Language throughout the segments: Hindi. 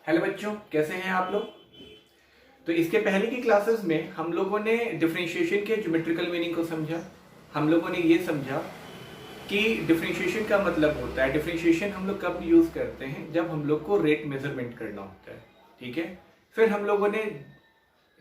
हेलो बच्चों, कैसे हैं आप लोग। तो इसके पहले की क्लासेस में हम लोगों ने डिफरेंशिएशन के ज्योमेट्रिकल मीनिंग को समझा। हम लोगों ने ये समझा कि डिफरेंशिएशन का मतलब होता है, डिफरेंशिएशन हम लोग कब यूज करते हैं, जब हम लोग को रेट मेजरमेंट करना होता है। ठीक है, फिर हम लोगों ने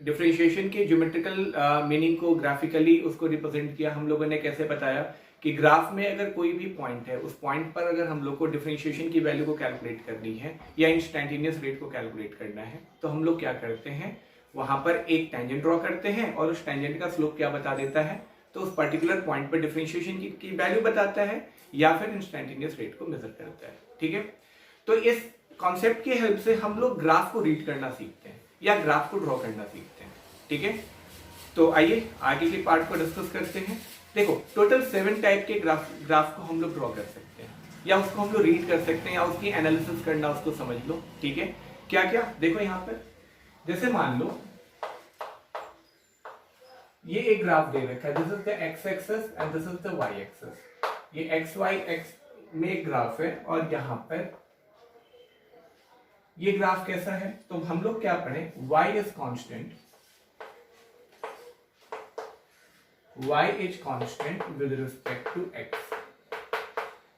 डिफरेंशिएशन के ज्योमेट्रिकल मीनिंग को ग्राफिकली उसको रिप्रेजेंट किया। हम लोगों ने कैसे बताया कि ग्राफ में अगर कोई भी पॉइंट है, उस पॉइंट पर अगर हम लोग को डिफरेंशिएशन की वैल्यू को कैलकुलेट करनी है या इंस्टैंटेनियस रेट को कैलकुलेट करना है, तो हम लोग क्या करते हैं, वहां पर एक टेंजेंट ड्रॉ करते हैं और उस टेंजेंट का स्लोप क्या बता देता है, तो उस पर्टिकुलर पॉइंट पर डिफरेंशिएशन की वैल्यू बताता है या फिर इंस्टैंटेनियस रेट को मेजर करता है। ठीक है, तो इस कॉन्सेप्ट की हेल्प से हम लोग ग्राफ को रीड करना सीखते हैं या ग्राफ को ड्रॉ करना सीखते हैं। ठीक है, तो आइए आगे के पार्ट को डिस्कस करते हैं। देखो, टोटल 7 टाइप के ग्राफ को हम लोग ड्रॉ कर सकते हैं या उसको हम लोग रीड कर सकते हैं या उसकी एनालिसिस करना, उसको समझ लो। ठीक है, क्या क्या देखो यहाँ पर, जैसे मान लो ये एक ग्राफ दे रखा है, this is the X axis and this is the Y axis. ये एक्स वाई एक्स में एक ग्राफ है और यहाँ पर ये ग्राफ कैसा है, तो हम लोग क्या पढ़े, y is constant, y is constant with respect to x।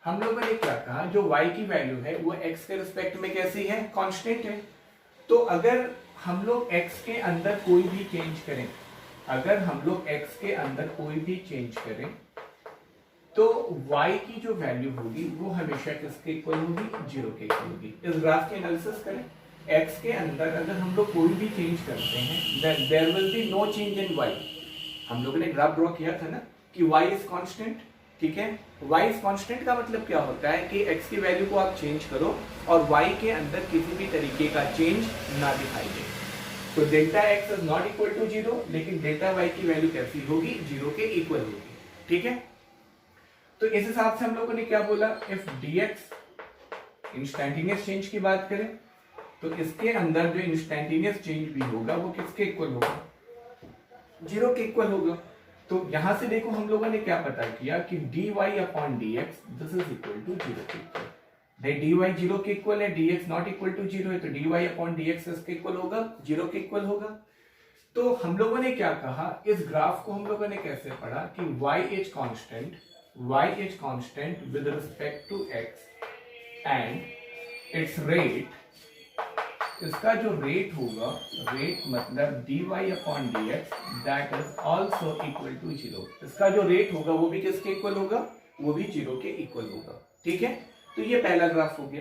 हम लोगों ने क्या कहा, जो y की वैल्यू है वो x के रिस्पेक्ट में कैसी है, कांस्टेंट है। तो अगर हम लोग x के अंदर कोई भी चेंज करें, अगर हम लोग x के अंदर कोई भी चेंज करें, तो y की जो वैल्यू होगी वो हमेशा किसके इक्वल होगी, 0 के इक्वल होगी। इस ग्राफ की एनालिसिस करें, x के अंदर अगर हम लोग कोई भी चेंज करते हैं, then there will be no change in y। हम लोगों ने ग्राफ ड्रॉ किया था ना कि y इज कांस्टेंट। ठीक है, y इज कांस्टेंट का मतलब क्या होता है कि x की वैल्यू को आप चेंज करो और y के अंदर किसी भी तरीके का चेंज ना दिखाई दे। तो delta x is not equal to 0, लेकिन डेल्टा y की वैल्यू कैसी होगी, 0 के इक्वल होगी। ठीक है, तो इस हिसाब से हम लोगों ने क्या बोला, इफ dx इंस्टैंटेनियस चेंज की बात करें, तो इसके अंदर जो इंस्टैंटेनियस चेंज भी होगा वो किसके इक्वल होगा, 0 के इक्वल होगा। तो यहां से देखो हम लोगों ने क्या पता किया कि dy upon dx this is equal to 0 के इक्वल। dy 0 के इक्वल है, dx नॉट इक्वल टू 0 है, तो dy अपॉन dx इसके इक्वल होगा, 0 के इक्वल होगा। तो हम लोगों ने क्या कहा, इस ग्राफ को हम लोगों ने कैसे पढ़ा कि y is constant with respect to x and its rate, इसका जो रेट होगा, रेट मतलब dy upon dx that is also equal to 0। इसका जो रेट होगा वो भी किसके इक्वल होगा, वो भी 0 के इक्वल होगा। ठीक है, तो ये पहला ग्राफ हो गया।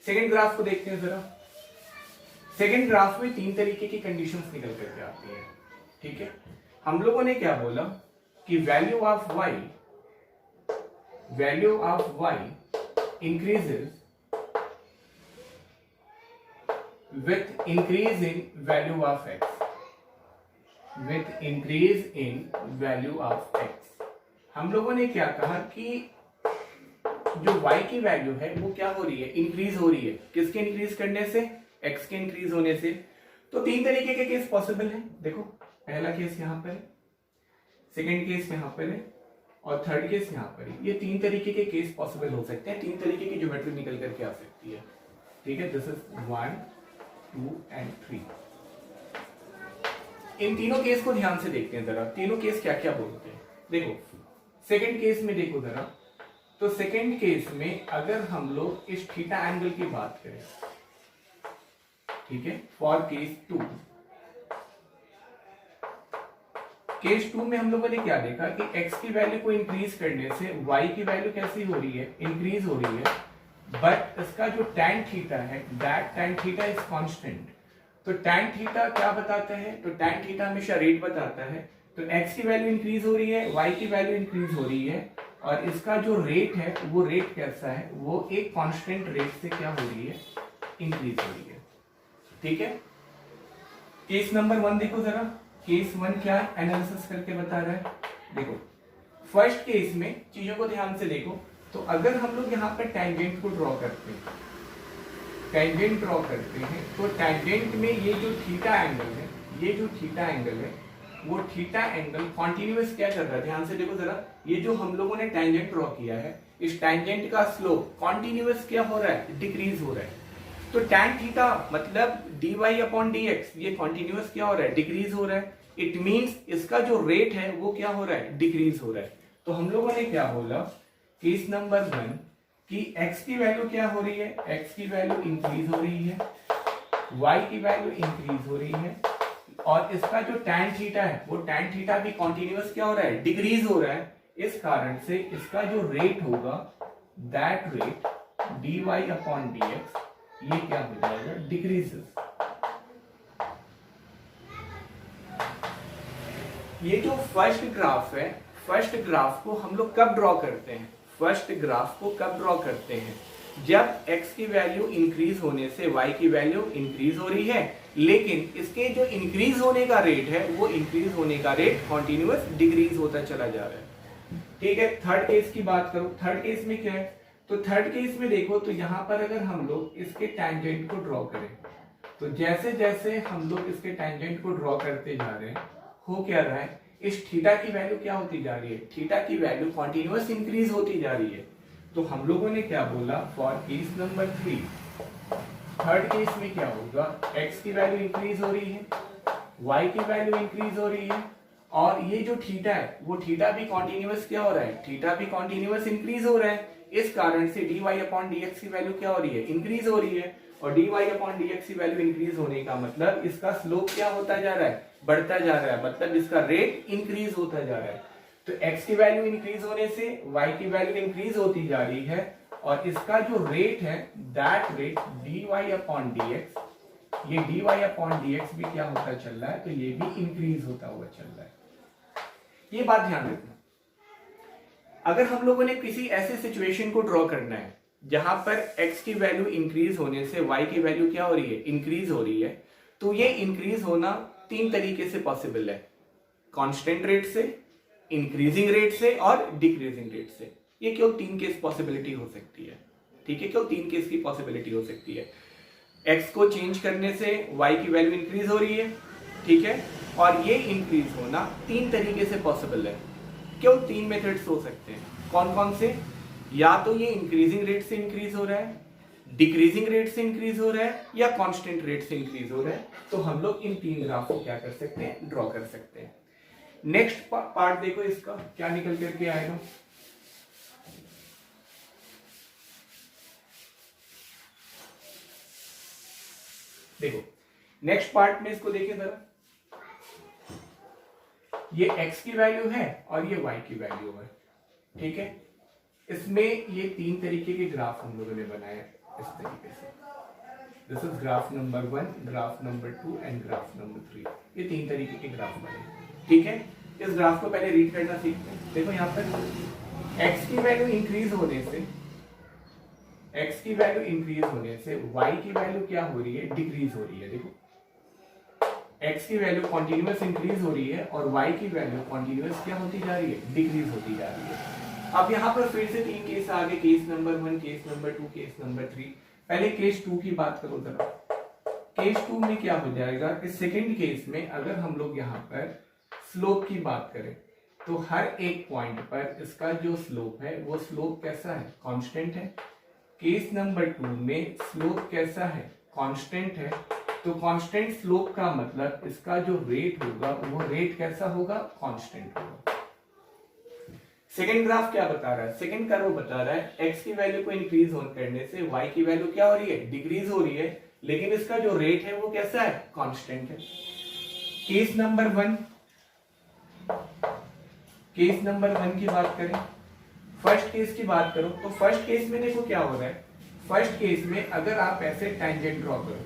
सेकेंड ग्राफ को देखते हैं जरा। सेकेंड ग्राफ में 3 तरीके की कंडीशंस निकल करके आती है। ठीक है, हम लोगों ने क्या बोला कि value of y increases with increase in value of x, with increase in value of x। हम लोगों ने क्या कहा कि जो y की वैल्यू है वो क्या हो रही है, इंक्रीज हो रही है। किसके इंक्रीज करने से, x के इंक्रीज होने से। तो 3 तरीके के केस पॉसिबल है। देखो, पहला केस यहाँ पर है, सेकेंड केस यहाँ पर है और थर्ड केस यहाँ पर है। ये 3 तरीके के केस पॉसिबल हो सकते हैं, 3 तरीके की ज्योमेट्री निकल करके आ सकती है। ठीक है, दिस इज 1 2 and 3। इन तीनों केस को ध्यान से देखते हैं जरा, तीनों केस क्या क्या बोलते हैं। देखो, सेकंड केस में देखो जरा, तो सेकंड केस में अगर हम लोग इस थीटा एंगल की बात करें, ठीक है, फॉर केस 2, केस 2 में हम लोगों ने क्या देखा कि x की वैल्यू को इंक्रीज करने से y की वैल्यू कैसी हो रही है, इंक्रीज हो रही है, बट इसका जो tan थीटा है, that tan theta is constant. तो tan थीटा क्या बताता है, तो tan थीटा हमेशा रेट बताता है। तो x की वैल्यू इंक्रीज हो रही है, y की वैल्यू इंक्रीज हो रही है और इसका जो रेट है वो रेट कैसा है, वो एक कांस्टेंट रेट से क्या हो रही है, इंक्रीज हो रही है। ठीक है, केस नंबर 1 देखो जरा, केस 1 क्या एनालिसिस करके बता रहा है। देखो, फर्स्ट केस में चीजों को ध्यान से देखो, तो अगर हम लोग यहाँ पर टेंजेंट को ड्रॉ करते हैं, तो टेंजेंट में ये जो थीटा एंगल है, वो थीटा एंगल कॉन्टिन्यूअस क्या कर रहा है, ध्यान से देखो जरा। ये जो हम लोगों ने टेंजेंट ड्रॉ किया है, इस टेंजेंट का स्लोप कॉन्टिन्यूअस क्या हो रहा है, डिक्रीज हो रहा है। तो tan थीटा मतलब dy अपॉन dx ये कॉन्टिन्यूअस क्या हो रहा है, डिक्रीज हो रहा है। इट मींस इसका जो रेट है वो क्या हो रहा है, डिक्रीज हो रहा है। तो हम लोगों ने क्या बोला, केस नंबर 1 कि x की वैल्यू क्या हो रही है, x की वैल्यू इंक्रीज हो रही है, y की वैल्यू इंक्रीज हो रही है, और इसका जो tan थीटा है वो tan थीटा भी कॉन्टिन्यूअस क्या हो रहा है, डिक्रीज हो रहा है। इस कारण से इसका जो रेट होगा that rate dy upon dx ये क्या हो जाएगा, डिक्रीजेस। ये जो फर्स्ट ग्राफ है, फर्स्ट ग्राफ को हम लोग कब ड्रॉ करते हैं, फर्स्ट ग्राफ को कब ड्रॉ करते हैं, जब x की वैल्यू इंक्रीज होने से y की वैल्यू इंक्रीज हो रही है, लेकिन इसके जो इंक्रीज होने का रेट है वो इंक्रीज होने का रेट कॉन्टिन्यूअस डिक्रीज होता चला जा रहा है। ठीक है, थर्ड केस की बात करो, थर्ड केस में क्या है, तो थर्ड केस में देखो तो यहां पर अगर हम लोग इसके टैंजेंट को ड्रॉ करें, तो जैसे जैसे हम लोग इसके टैंजेंट को ड्रॉ करते जा रहे हैं, हो क्या रहा है, इस थीटा की वैल्यू क्या होती जा रही है, थीटा की वैल्यू कॉन्टिन्यूअस इंक्रीज होती जा रही है। तो हम लोगों ने क्या बोला, for case number 3 third case में क्या होगा, x की वैल्यू इंक्रीज हो रही है, y की वैल्यू इंक्रीज हो रही है, और ये जो थीटा है वो थीटा भी कॉन्टिन्यूअस क्या हो रहा है, थीटा भी कॉन्टिन्यूअस इंक्रीज हो रहा है। इस कारण से dy अपॉन dx की वैल्यू क्या हो रही है, इंक्रीज हो रही है, और dy अपॉन dx की वैल्यू इंक्रीज होने का मतलब इसका स्लोप क्या होता जा रहा है, बढ़ता जा रहा है, मतलब इसका रेट इंक्रीज होता जा रहा है। तो x की वैल्यू इंक्रीज होने से y की वैल्यू इंक्रीज होती जा रही है, और इसका जो रेट है that rate dy upon dx, ये dy अपॉन dx भी क्या होता चल रहा है, तो ये भी इंक्रीज होता हुआ चल रहा है। ये बात ध्यान रखना। अगर हम लोगों ने किसी ऐसे सिचुएशन को ड्रॉ करना है जहां पर x की वैल्यू इंक्रीज होने से y की वैल्यू क्या हो रही है, इंक्रीज हो रही है, तो ये इंक्रीज होना 3 तरीके से पॉसिबल है, कांस्टेंट रेट से, इंक्रीजिंग रेट से और डिक्रीजिंग रेट से। ये केवल 3 केस पॉसिबिलिटी हो सकती है। ठीक है, केवल 3 केस की पॉसिबिलिटी हो सकती है। x को चेंज करने से y की वैल्यू इंक्रीज हो रही है, ठीक है, और ये इंक्रीज होना 3 तरीके से पॉसिबल है। केवल 3 मेथड्स हो सकते हैं। कौन कौन से, या तो ये इंक्रीजिंग रेट से इंक्रीज हो रहा है, डिक्रीजिंग रेट से इंक्रीज हो रहा है, या कांस्टेंट रेट से इंक्रीज हो रहा है। तो हम लोग इन 3 ग्राफ को क्या कर सकते हैं, ड्रॉ कर सकते हैं। नेक्स्ट पार्ट देखो, इसका क्या निकल करके आएगा। देखो नेक्स्ट पार्ट में इसको देखिए जरा, ये x की वैल्यू है और ये y की वैल्यू है। ठीक है, इसमें ये 3 तरीके के ग्राफ हम लोगों ने बनाए इस तरीके से। This is graph number 1, graph number 2 and graph number 3। ये 3 तरीके के ग्राफ बने। ठीक है, इस ग्राफ को पहले रीड करना सीखते हैं। देखो यहाँ पर x की वैल्यू इंक्रीज होने से, x की वैल्यू इंक्रीज होने से y की वैल्यू क्या हो रही है, डिक्रीज हो रही है। देखो x की वैल्यू कॉन्टिन्यूअस इंक्रीज हो रही है और y की वैल्यू कॉन्टिन्यूअस क्या होती जा रही है, डिक्रीज होती जा रही है। अब यहाँ पर फिर से 3 केस आ गए, case number 1, case number 2, case number 3। पहले केस 2 की बात करो जरा। केस 2 में क्या हो जाएगा, इस सेकेंड केस में अगर हम लोग यहाँ पर स्लोप की बात करें तो हर एक पॉइंट पर इसका जो स्लोप है वो स्लोप कैसा है, कांस्टेंट है। केस नंबर 2 में स्लोप कैसा है, कांस्टेंट है। तो कांस्टेंट स्लोप का मतलब इसका जो रेट होगा वो रेट कैसा होगा, कांस्टेंट होगा। सेकंड ग्राफ क्या बता रहा है, सेकंड कर्व बता रहा है x की वैल्यू को इंक्रीज करने से y की वैल्यू क्या हो रही है, डिक्रीज हो रही है, लेकिन इसका जो रेट है वो कैसा है, कांस्टेंट है। केस नंबर 1, केस नंबर 1 की बात करें, फर्स्ट केस की बात करो तो फर्स्ट केस में देखो क्या हो रहा है। फर्स्ट केस में अगर आप ऐसे टेंजेंट ड्रॉ करो,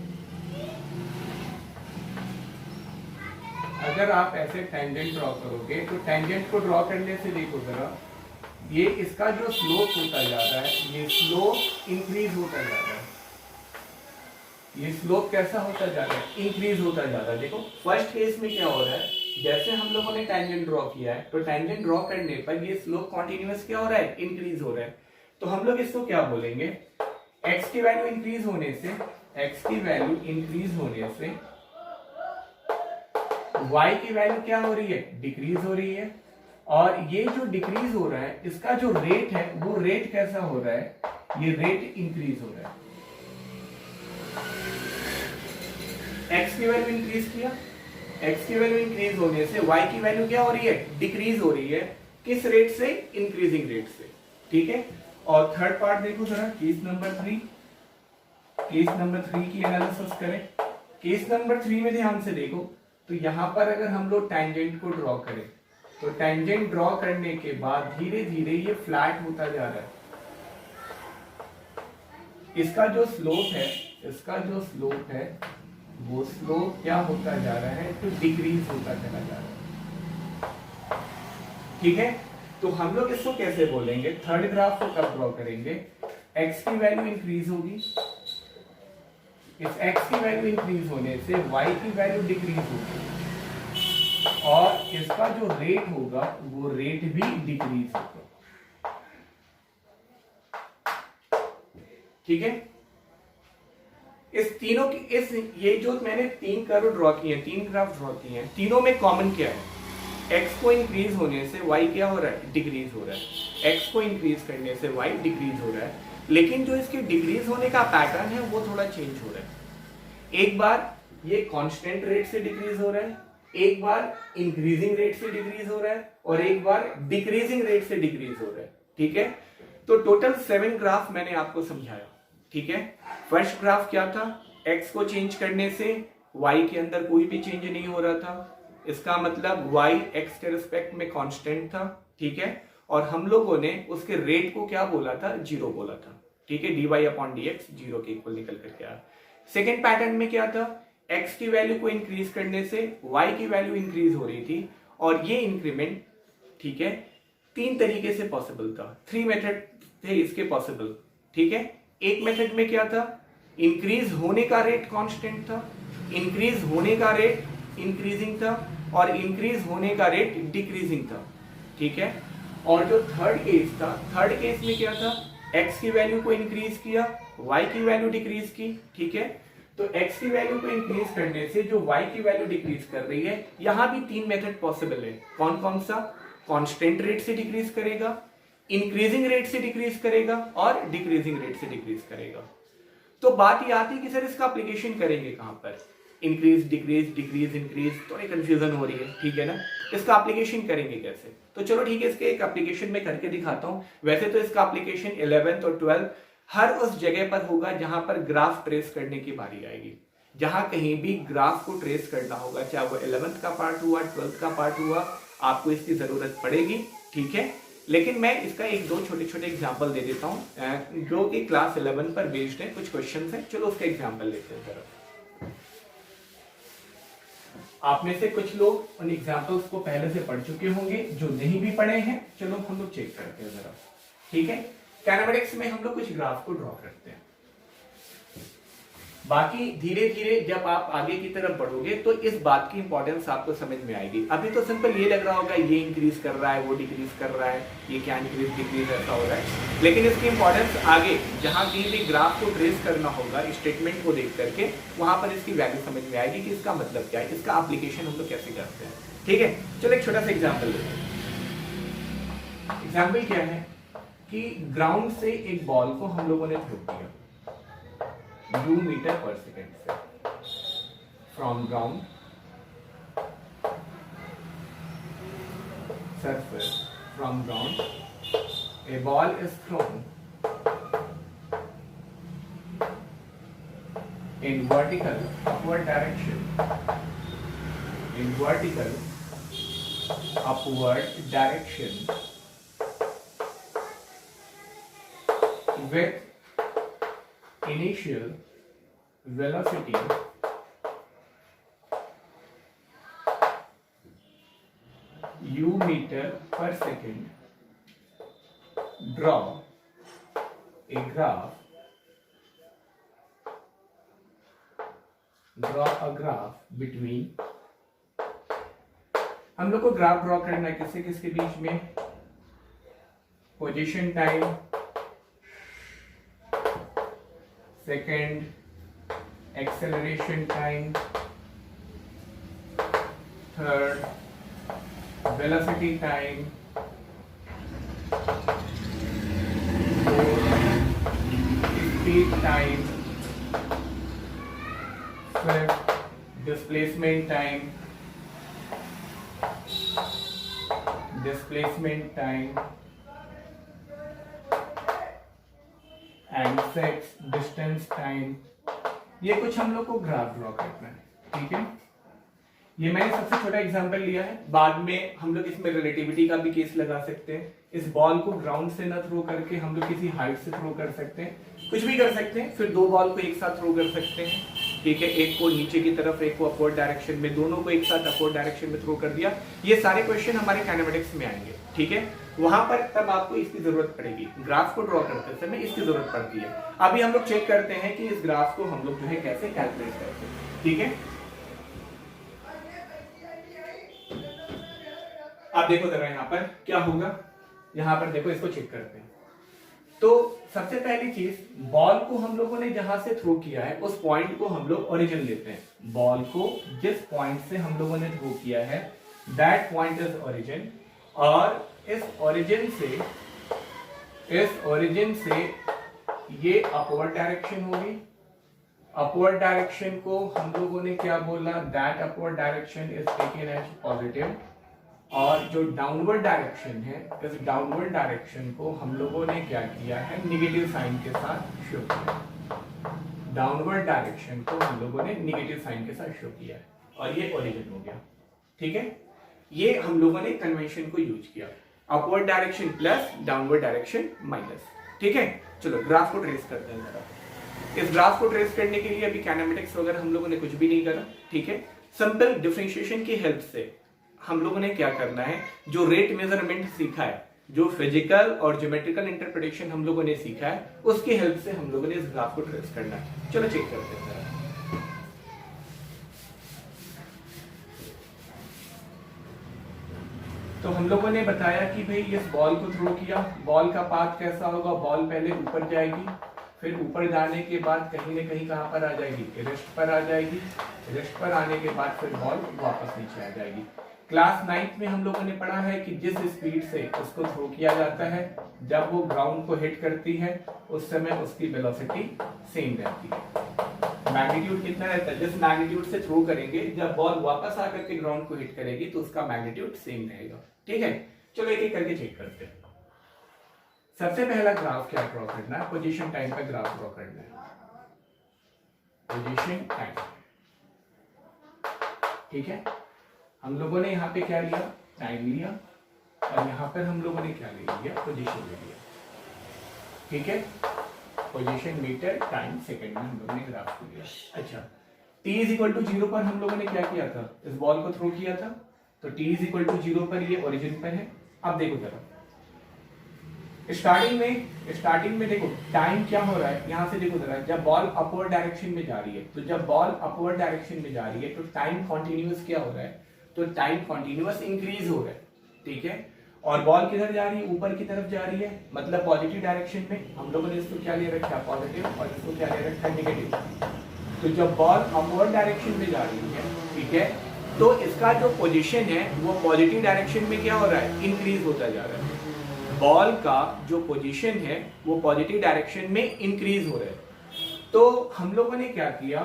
अगर आप ऐसे टेंजेंट ड्रॉ करोगे तो टेंजेंट को ड्रॉ करने से देखो जरा, ये इसका जो स्लोप होता जा रहा है, ये स्लोप इंक्रीज होता जा रहा है। ये स्लोप कैसा होता जा रहा है, इंक्रीज होता जा रहा है। देखो फर्स्ट केस में क्या हो रहा है, जैसे हम लोगों ने टेंजेंट ड्रॉ किया है तो टेंजेंट ड्रॉ करने पर ये स्लोप कॉन्टिन्यूअस क्या हो रहा है, इंक्रीज हो रहा है। तो हम लोग इसको क्या बोलेंगे, x की वैल्यू इंक्रीज होने से, x की वैल्यू इंक्रीज होने से y की वैल्यू क्या हो रही है, डिक्रीज हो रही है। और ये जो डिक्रीज हो रहा है इसका जो रेट है वो रेट कैसा हो रहा है, ये रेट इंक्रीज हो रहा है। की वैल्यू इंक्रीज किया, x की वैल्यू इंक्रीज होने से y की वैल्यू क्या हो रही है, डिक्रीज हो रही है। किस रेट से, इंक्रीजिंग रेट से, ठीक है। और थर्ड पार्ट देखो जरा, केस नंबर 3, केस नंबर 3 की एनालिसिस करें। केस नंबर 3 में ध्यान से देखो, तो यहां पर अगर हम लोग टैंजेंट को ड्रॉ करें, तो टैंजेंट ड्रॉ करने के बाद धीरे धीरे ये फ्लैट होता जा रहा है। इसका जो स्लोप है, इसका जो स्लोप है, वो स्लोप क्या होता जा रहा है, तो डिक्रीज होता चला जा रहा है, ठीक है। तो हम लोग इसको कैसे बोलेंगे, थर्ड ग्राफ को कब ड्रॉ करेंगे, x की वैल्यू इंक्रीज होगी, इस x की वैल्यू इंक्रीज होने से y की वैल्यू डिक्रीज होगी, और इसका जो रेट होगा वो रेट भी डिक्रीज होगा, ठीक है। इस तीनों की, इस ये जो मैंने 3 कर्व ड्रॉ किए हैं, 3 ग्राफ ड्रॉ किए हैं, तीनों में कॉमन क्या है, x को इंक्रीज होने से y क्या हो रहा है, डिक्रीज हो रहा है। x को इंक्रीज करने से y डिक्रीज हो रहा है, लेकिन जो इसके डिक्रीज होने का पैटर्न है वो थोड़ा चेंज हो रहा है। एक बार ये कांस्टेंट रेट से डिक्रीज हो रहा है, एक बार इंक्रीजिंग रेट से डिक्रीज हो रहा है, और एक बार डिक्रीजिंग रेट से डिक्रीज हो रहा है, ठीक है। तो टोटल 7 ग्राफ मैंने आपको समझाया, ठीक है। फर्स्ट ग्राफ क्या था, x को चेंज करने से y के अंदर कोई भी चेंज नहीं हो रहा था, इसका मतलब y x के रिस्पेक्ट में कांस्टेंट था, ठीक है। और हम लोगों ने उसके रेट को क्या बोला था, 0 बोला था, ठीक है। dy/dx 0 के इक्वल निकल करके आया। सेकेंड पैटर्न में क्या था, x की वैल्यू को इंक्रीज करने से y की वैल्यू इंक्रीज हो रही थी, और ये इंक्रीमेंट, ठीक है, 3 तरीके से पॉसिबल था, 3 मेथड थे इसके पॉसिबल, ठीक है। एक मेथड में क्या था, इंक्रीज होने का रेट कांस्टेंट था, इंक्रीज होने का रेट इंक्रीजिंग था, और इंक्रीज होने का रेट डिक्रीजिंग था, ठीक है। और जो थर्ड केस था, थर्ड केस में क्या था, x की वैल्यू को इंक्रीज किया, y की वैल्यू डिक्रीज की, ठीक है। तो x की वैल्यू को इंक्रीज करने से जो y की वैल्यू डिक्रीज कर रही है, यहां भी 3 मेथड पॉसिबल है। कौन कौन सा, कांस्टेंट रेट से डिक्रीज करेगा, इंक्रीजिंग रेट से डिक्रीज करेगा, और डिक्रीजिंग रेट से डिक्रीज करेगा। तो बात ये आती है कि सर इसका एप्लीकेशन करेंगे कहां पर, इंक्रीज डिक्रीज डिक्रीज इंक्रीज, थोड़ी कंफ्यूजन हो रही है, ठीक है ना। इसका एप्लीकेशन करेंगे कैसे, तो चलो ठीक है, इसके एक एप्लीकेशन में करके दिखाता हूं। वैसे तो इसका एप्लीकेशन 11th और 12th हर उस जगह पर होगा जहां पर ग्राफ ट्रेस करने की बारी आएगी। जहां कहीं भी ग्राफ को ट्रेस करना होगा, चाहे वो 11th का पार्ट हुआ, 12th का पार्ट हुआ, आपको इसकी जरूरत पड़ेगी, ठीक है। लेकिन मैं इसका एक दो छोटे छोटे एग्जाम्पल दे देता हूं जो कि क्लास 11 पर बेस्ड है, कुछ क्वेश्चन है। चलो उसका एग्जाम्पल लेते हैं जरा। आप में से कुछ लोग उन एग्जाम्पल्स को पहले से पढ़ चुके होंगे, जो नहीं भी पढ़े हैं चलो हम लोग चेक करते हैं जरा, ठीक है। कैनामेटिक्स में हम लोग कुछ ग्राफ को ड्रॉ करते हैं, बाकी धीरे धीरे जब आप आगे की तरफ बढ़ोगे तो इस बात की इंपॉर्टेंस आपको समझ में आएगी। अभी तो सिंपल ये लग रहा होगा ये इंक्रीज कर रहा है, वो डिक्रीज कर रहा है, ये क्या इंक्रीज डिक्रीज ऐसा हो रहा है, लेकिन इसकी इंपॉर्टेंस आगे जहां कहीं भी ग्राफ को ट्रेस करना होगा स्टेटमेंट को देख करके, वहां पर इसकी वैल्यू समझ में आएगी कि इसका मतलब क्या है, इसका एप्लीकेशन हम लोग कैसे करते हैं, ठीक है। चलो एक छोटा सा एग्जाम्पल लेते हैं। एग्जाम्पल क्या है कि ग्राउंड से एक बॉल को हम लोगों ने थ्रो किया u मीटर पर सेकेंड से, from ground surface, from ground a ball is thrown in vertical upward direction, in vertical upward direction with initial velocity u meter per second. Draw a graph. Draw a graph between. हम लोग को ग्राफ ड्रॉ करना है किससे किसके बीच में, position time, second acceleration time, third velocity time, speed time, fifth displacement time and sex distance time, ये कुछ हम लोग को ग्राफ ड्रॉ करना है, ठीक है। ये मैंने सबसे छोटा एग्जांपल लिया है, बाद में हम लोग इसमें रिलेटिविटी का भी केस लगा सकते हैं। इस बॉल को ग्राउंड से ना थ्रो करके हम लोग किसी हाइट से थ्रो कर सकते हैं, कुछ भी कर सकते हैं। फिर दो बॉल को एक साथ थ्रो कर सकते हैं, ठीक है, एक को नीचे की तरफ, एक को अपवर्ड डायरेक्शन में, दोनों को एक साथ अपवर्ड डायरेक्शन में थ्रो कर दिया। ये सारे क्वेश्चन हमारे काइनेमेटिक्स में आएंगे, ठीक है। वहां पर तब आपको इसकी जरूरत पड़ेगी, ग्राफ को ड्रॉ करते समय इसकी जरूरत पड़ती है। अभी हम लोग चेक करते हैं कि इस ग्राफ को हम लोग जो है कैसे कैलकुलेट करते हैं, ठीक है। आप देखो जरा यहाँ पर क्या होगा, यहाँ पर देखो, इसको चेक करते हैं। तो सबसे पहली चीज, बॉल को हम लोगों ने जहां से थ्रो किया है उस पॉइंट को हम लोग ओरिजिन लेते हैं। बॉल को जिस पॉइंट से हम लोगों ने थ्रो किया है दैट पॉइंट इज ओरिजिन, और इस ओरिजिन से ये अपवर्ड डायरेक्शन होगी। अपवर्ड डायरेक्शन को हम लोगों ने क्या बोला, that upward direction is taken as positive, और जो डाउनवर्ड डायरेक्शन है इस डाउनवर्ड डायरेक्शन को हम लोगों ने क्या किया है, निगेटिव साइन के साथ शो किया। डाउनवर्ड डायरेक्शन को हम लोगों ने निगेटिव साइन के साथ शो किया है, और ये ओरिजिन हो गया, ठीक है। ये हम लोगों ने कन्वेंशन को यूज किया, upward direction plus downward direction minus, ठीक है। चलो ग्राफ को ट्रेस करते हैं जरा। इस ग्राफ को ट्रेस करने के लिए अभी काइनेमेटिक्स वगैरह हम लोगों ने कुछ भी नहीं करा, ठीक है। सिंपल डिफरेंशिएशन की हेल्प से हम लोगों ने क्या करना है, जो रेट मेजरमेंट सीखा है, जो फिजिकल और ज्योमेट्रिकल इंटरप्रिटेशन हम लोगों ने सीखा है, उसकी हेल्प से हम लोगों ने इस ग्राफ को ट्रेस करना है। चलो चेक करते हैं। तो हम लोगों ने बताया कि भाई इस बॉल को थ्रो किया, बॉल का पाथ कैसा होगा, बॉल पहले ऊपर जाएगी, फिर ऊपर जाने के बाद कहीं ना कहीं कहां पर आ जाएगी, रेस्ट पर आ जाएगी, रेस्ट पर आने के बाद फिर बॉल वापस नीचे आ जाएगी। क्लास 9th में हम लोगों ने पढ़ा है कि जिस स्पीड से उसको थ्रो किया जाता है, जब वो ग्राउंड को हिट करती है उस समय उसकी वेलोसिटी सेम रहती है। मैग्नीट्यूड कितना रहता है, जिस मैग्नीट्यूड से थ्रो करेंगे, जब बॉल वापस आकर के ग्राउंड को हिट करेगी तो उसका मैग्नीट्यूड सेम रहेगा, ठीक है। चलो एक एक करके चेक करते हैं। सबसे पहला ग्राफ क्या ड्रॉ करना है, पोजीशन टाइम का ग्राफ ड्रॉ करना है, पोजीशन टाइम, ठीक है। हम लोगों ने यहाँ पे क्या लिया, टाइम लिया, और यहाँ पर हम लोगों ने क्या ले लिया, पोजीशन ले लिया, ठीक है। पोजीशन मीटर टाइम सेकंड में हम लोगों ने ग्राफ को लिया। अच्छा, t इज इक्वल टू 0 पर हम लोगों ने क्या किया था, इस बॉल को थ्रो किया था, तो t इज इक्वल टू 0 पर ये ओरिजिन पर है। अब देखो जरा, स्टार्टिंग में देखो टाइम क्या हो रहा है, यहां से देखो जरा, जब बॉल अपवर्ड डायरेक्शन में जा रही है, तो जब बॉल अपवर्ड डायरेक्शन में जा रही है तो टाइम कॉन्टिन्यूअस क्या हो रहा है, तो टाइम कॉन्टिन्यूअस इंक्रीज हो रहा है, ठीक है। और बॉल किधर जा रही है, ऊपर की तरफ जा रही है, मतलब पॉजिटिव डायरेक्शन में। हम लोगों ने इसको क्या ले रखा है, पॉजिटिव, और इसको क्या ले रखा है, नेगेटिव। तो जब बॉल अपवर्ड डायरेक्शन में जा रही है, ठीक है, तो इसका जो पोजीशन है वो पॉजिटिव डायरेक्शन में क्या हो रहा है, इंक्रीज होता जा रहा है। बॉल का जो पोजीशन है वो पॉजिटिव डायरेक्शन में इंक्रीज हो रहा है। तो हम लोगों ने क्या किया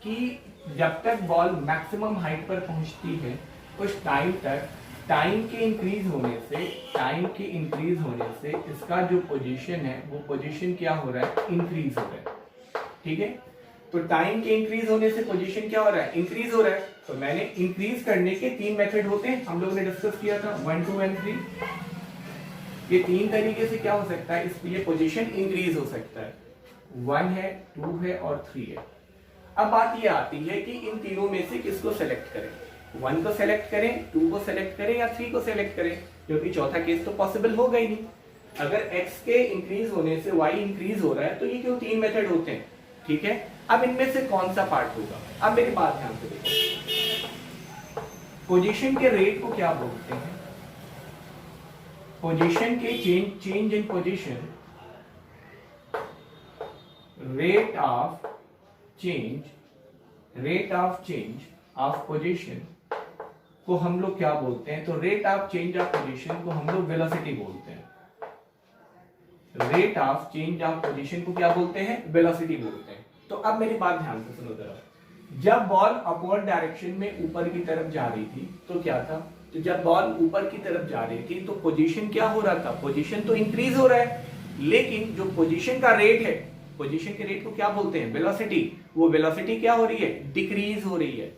कि जब तक बॉल मैक्सिमम हाइट पर पहुंचती है उस टाइम तक टाइम के इंक्रीज होने से इसका जो पोजीशन है वो पोजीशन क्या हो रहा है, इंक्रीज हो रहा है, ठीक है। तो टाइम के इंक्रीज होने से पोजीशन क्या हो रहा है, इंक्रीज हो रहा है। तो मैंने इंक्रीज करने के 3 मेथड होते हैं, हम लोगों ने डिस्कस किया था, 1, 2 एंड 3। ये 3 तरीके से क्या हो सकता है, इस ये पोजीशन इंक्रीज हो सकता है, 1 है, 2 है और 3 है। अब बात ये आती है कि इन तीनों में से किसको सेलेक्ट करें, 1 को सेलेक्ट करें, 2 को सेलेक्ट करें या 3 को सेलेक्ट करें, क्योंकि चौथा केस तो पॉसिबल होगा ही नहीं। अगर x के इंक्रीज होने से y इंक्रीज हो रहा है तो ये क्यों 3 मेथड होते हैं, ठीक है। अब इनमें से कौन सा पार्ट होगा, अब मेरी बात ध्यान से देखो। पोजीशन के रेट को क्या बोलते हैं, पोजीशन के change in position, rate of change of position को हम लोग क्या बोलते हैं, तो rate of change of position को हम लोग वेलोसिटी बोलते हैं। Rate of change of position को क्या बोलते हैं, वेलोसिटी बोलते हैं। तो अब मेरी बात ध्यान से सुनो जरा, जब बॉल अपवर्ड डायरेक्शन में ऊपर की तरफ जा रही थी तो क्या था, तो जब बॉल ऊपर की तरफ जा रही थी तो पोजीशन क्या हो रहा था, पोजीशन तो इंक्रीज हो रहा है, लेकिन जो पोजीशन का रेट है, पोजीशन के रेट को क्या बोलते हैं, वेलोसिटी, वो वेलोसिटी क्या हो रही है, डिक्रीज हो रही है।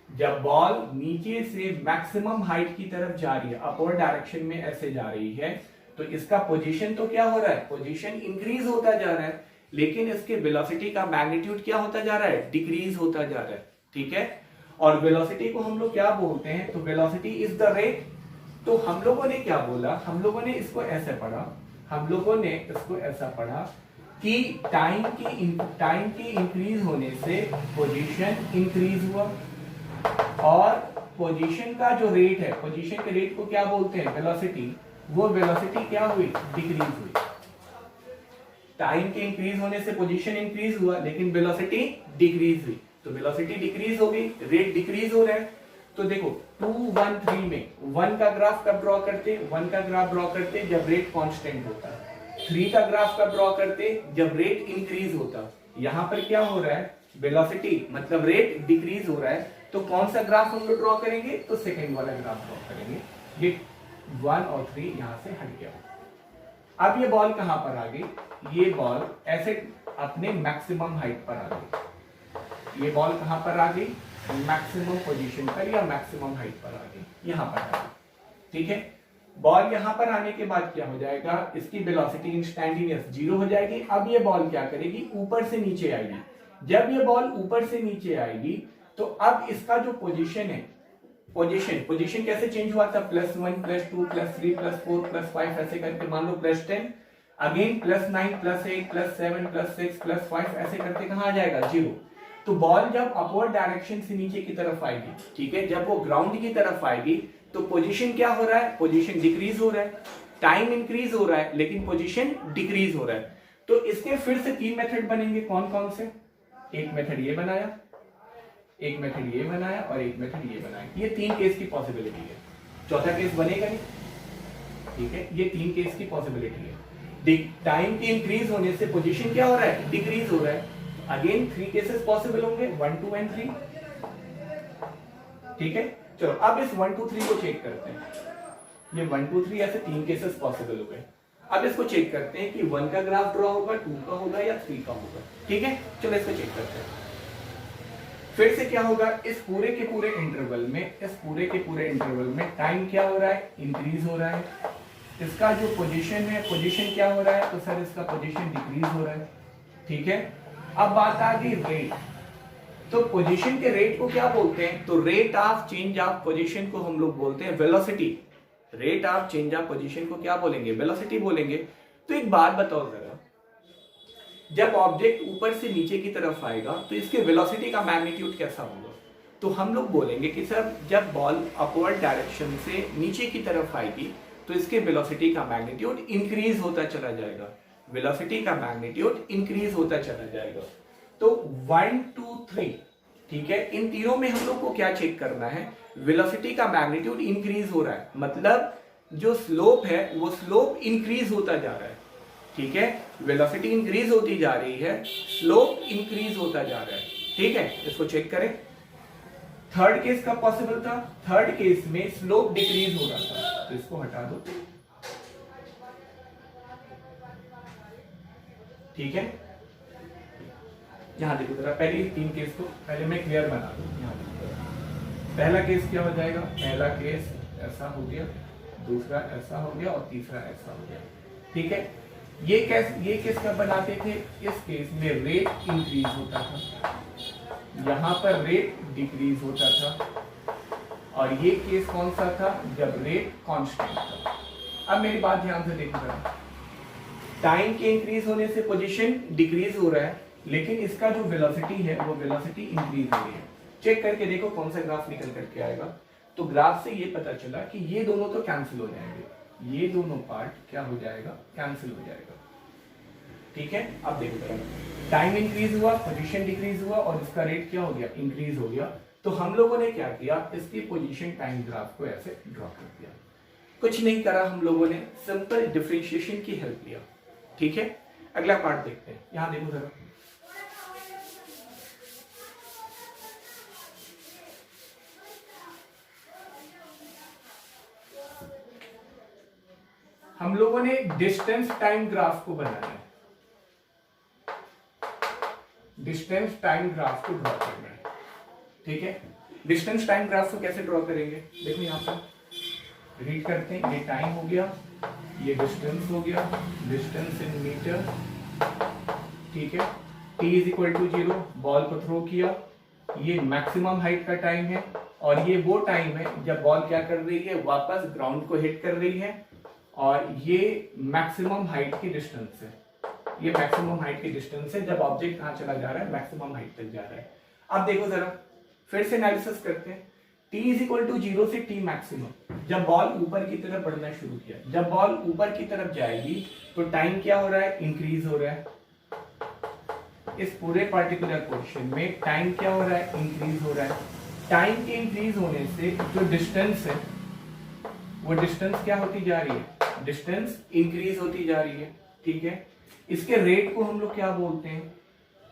जब बॉल नीचे से मैक्सिमम हाइट की तरफ जा रही है, अपवर्ड डायरेक्शन में ऐसे जा रही है, तो इसका पोजीशन तो क्या हो रहा है, पोजीशन इंक्रीज होता जा रहा है, लेकिन इसके वेलोसिटी का मैग्नीट्यूड क्या होता जा रहा है, डिक्रीज होता जा रहा है। ठीक है, और वेलोसिटी को हम लोग क्या बोलते हैं, तो वेलोसिटी इज द रेट। तो हम लोगों ने क्या बोला, हम लोगों ने इसको ऐसे पढ़ा, हम लोगों ने इसको ऐसा पढ़ा कि टाइम की इंक्रीज होने से पोजीशन इंक्रीज हुआ, और पोजीशन का जो रेट है, पोजीशन के रेट को क्या बोलते हैं, वेलोसिटी, वो वेलोसिटी क्या हुई, डिक्रीज हुई। टाइम के इंक्रीज होने से पोजीशन इंक्रीज हुआ, लेकिन वेलोसिटी डिक्रीज हुई, तो वेलोसिटी डिक्रीज हो गई, रेट डिक्रीज हो रहा है। तो देखो 2 1 3 में 1 का ग्राफ कब ड्रॉ करते, 1 का ग्राफ ड्रॉ करते जब रेट कांस्टेंट होता है, 3 का ग्राफ कब ड्रॉ करते, जब रेट इंक्रीज होता। यहां पर क्या हो रहा है, वेलोसिटी मतलब रेट डिक्रीज हो रहा है, तो कौन सा ग्राफ हम लोग ड्रॉ करेंगे, तो सेकंड वाला ग्राफ ड्रॉ करेंगे। ये 1 और 3 यहां से हट गया। अब ये बॉल कहां पर आ गई, ये बॉल ऐसे अपने मैक्सिमम हाइट पर आ गई, ये बॉल कहां पर आ गई, मैक्सिमम पोजीशन पर या मैक्सिमम हाइट पर आ गई, यहां पर आ गई। ठीक है, बॉल यहां पर आने के बाद क्या हो जाएगा, इसकी वेलोसिटी इंस्टैंटेनियस 0 हो जाएगी। अब ये बॉल क्या करेगी, ऊपर से नीचे आएगी। जब ये बॉल ऊपर से नीचे आएगी तो अब इसका जो पोजीशन है, पोजीशन कैसे चेंज हुआ था, +1 +2 +3 +4 +5 ऐसे करके, मान लो +10, अगेन +9 +8 +7 +6 +5 ऐसे करके कहां आ जाएगा, 0। तो बॉल जब अपवर्ड डायरेक्शन से नीचे की तरफ आएगी, ठीक है, जब वो ग्राउंड की तरफ आएगी तो पोजीशन क्या हो रहा है, पोजीशन डिक्रीज हो रहा है, टाइम इंक्रीज हो रहा है, लेकिन पोजीशन डिक्रीज हो रहा है। तो इसके फिर से 3 मेथड बनेंगे, कौन कौन से, एक मेथड ये बनाया, एक मेथड ये बनाया और एक मेथड ये बनाया। ये 3 केस की पॉसिबिलिटी है, चौथा केस बनेगा नहीं। ठीक है, ये 3 केस की पॉसिबिलिटी है। टाइम के इंक्रीज होने से पोजीशन क्या हो रहा है, डिक्रीज हो रहा है। अगेन 3 केसेस पॉसिबल होंगे, 1 2 एंड 3। ठीक है, चलो अब इस 1 2 3 को चेक करते हैं। ये 1 2 3 ऐसे 3 केसेस पॉसिबल हो गए। अब इसको चेक करते हैं कि 1 का ग्राफ ड्रॉ होगा, 2 का होगा या 3 का होगा। ठीक है, चलो इसको चेक करते हैं। फिर से क्या होगा, इस पूरे के पूरे इंटरवल में टाइम क्या हो रहा है, इंक्रीज हो रहा है। इसका जो पोजीशन है, पोजीशन क्या हो रहा है, तो सर इसका पोजीशन डिक्रीज हो रहा है। ठीक है, अब बात आ गई रेट। तो पोजीशन के रेट को क्या बोलते हैं, तो rate of change of position को हम लोग बोलते हैं velocity. Rate of change of position को क्या बोलेंगे, वेलोसिटी बोलेंगे। तो एक बात बताओ जरा, जब ऑब्जेक्ट ऊपर से नीचे की तरफ आएगा तो इसके वेलोसिटी का मैग्नीट्यूड कैसा होगा, तो हम लोग बोलेंगे कि सर जब बॉल अपवर्ड डायरेक्शन से नीचे की तरफ आएगी तो इसके वेलोसिटी का मैग्नीट्यूड इंक्रीज होता चला जाएगा, वेलोसिटी का मैग्नीट्यूड इंक्रीज होता चला जाएगा। तो 1 2 3, ठीक है, इन तीनों में हम लोग को क्या चेक करना है, वेलोसिटी का मैग्नीट्यूड इंक्रीज हो रहा है, मतलब जो स्लोप है वो स्लोप इंक्रीज होता जा रहा है। ठीक है, वेलोसिटी इंक्रीज होती जा रही है, स्लोप इंक्रीज होता जा रहा है। ठीक है, इसको चेक करें। थर्ड केस कब पॉसिबल था, थर्ड केस में स्लोप डिक्रीज हो रहा था, तो इसको हटा दो। ठीक है, यहां देखो जरा, पहले 3 केस को पहले मैं क्लियर बना दूं। यहां देखो, पहला केस क्या हो जाएगा, पहला केस ऐसा हो गया, दूसरा ऐसा हो गया और तीसरा ऐसा हो गया। ठीक है, ये केस कब बनाते थे, इस केस में रेट इंक्रीज होता था, यहां पर रेट डिक्रीज होता था, और ये केस कौन सा था, जब रेट कांस्टेंट था। अब मेरी बात ध्यान से देखो जरा, टाइम के इंक्रीज होने से पोजीशन डिक्रीज हो रहा है, लेकिन इसका जो वेलोसिटी है वो वेलोसिटी इंक्रीज हो रही है। चेक करके देखो कौन सा ग्राफ निकल करके आएगा। तो ग्राफ से ये पता चला कि ये दोनों तो कैंसिल हो जाएंगे, ये दोनों पार्ट क्या हो जाएगा, कैंसिल हो जाएगा। ठीक है, अब देखो टाइम इंक्रीज हुआ, पोजीशन डिक्रीज हुआ और इसका रेट क्या हो गया, इंक्रीज हो गया। तो हम लोगों ने क्या किया, इसकी पोजीशन टाइम ग्राफ को ऐसे ड्रॉ कर दिया। कुछ नहीं करा हम लोगों ने, सिंपल डिफरेंशिएशन की हेल्प लिया। ठीक है, अगला पार्ट देखते हैं। यहां देखो जरा, हम लोगों ने डिस्टेंस टाइम ग्राफ को बनाना है, डिस्टेंस टाइम ग्राफ को ड्रॉ करना है, ठीक है। डिस्टेंस टाइम ग्राफ को कैसे ड्रॉ करेंगे, देखो यहां पर रीड करते हैं। ये टाइम हो गया, ये डिस्टेंस हो गया, डिस्टेंस इन मीटर, ठीक है। t is equal to 0, ball को थ्रो किया, ये मैक्सिमम हाइट का टाइम है, और ये वो टाइम है जब बॉल क्या कर रही है, वापस ग्राउंड को हिट कर रही है, और ये मैक्सिमम हाइट की डिस्टेंस है, ये मैक्सिमम हाइट की डिस्टेंस है जब ऑब्जेक्ट कहां चला जा रहा है, मैक्सिमम हाइट तक जा रहा है। अब देखो जरा फिर से एनालिसिस करते हैं। t इज इक्वल टू 0 से t मैक्सिमम, जब बॉल ऊपर की तरफ बढ़ना शुरू किया, जब बॉल ऊपर की तरफ जाएगी तो टाइम क्या हो रहा है, इंक्रीज हो रहा है। इस पूरे पार्टिकुलर पोर्शन में टाइम क्या हो रहा है, इंक्रीज हो रहा है। टाइम के इंक्रीज होने से जो डिस्टेंस है वो डिस्टेंस क्या होती जा रही है, डिस्टेंस इंक्रीज होती जा रही है, ठीक है। इसके रेट को हम लोग क्या बोलते हैं,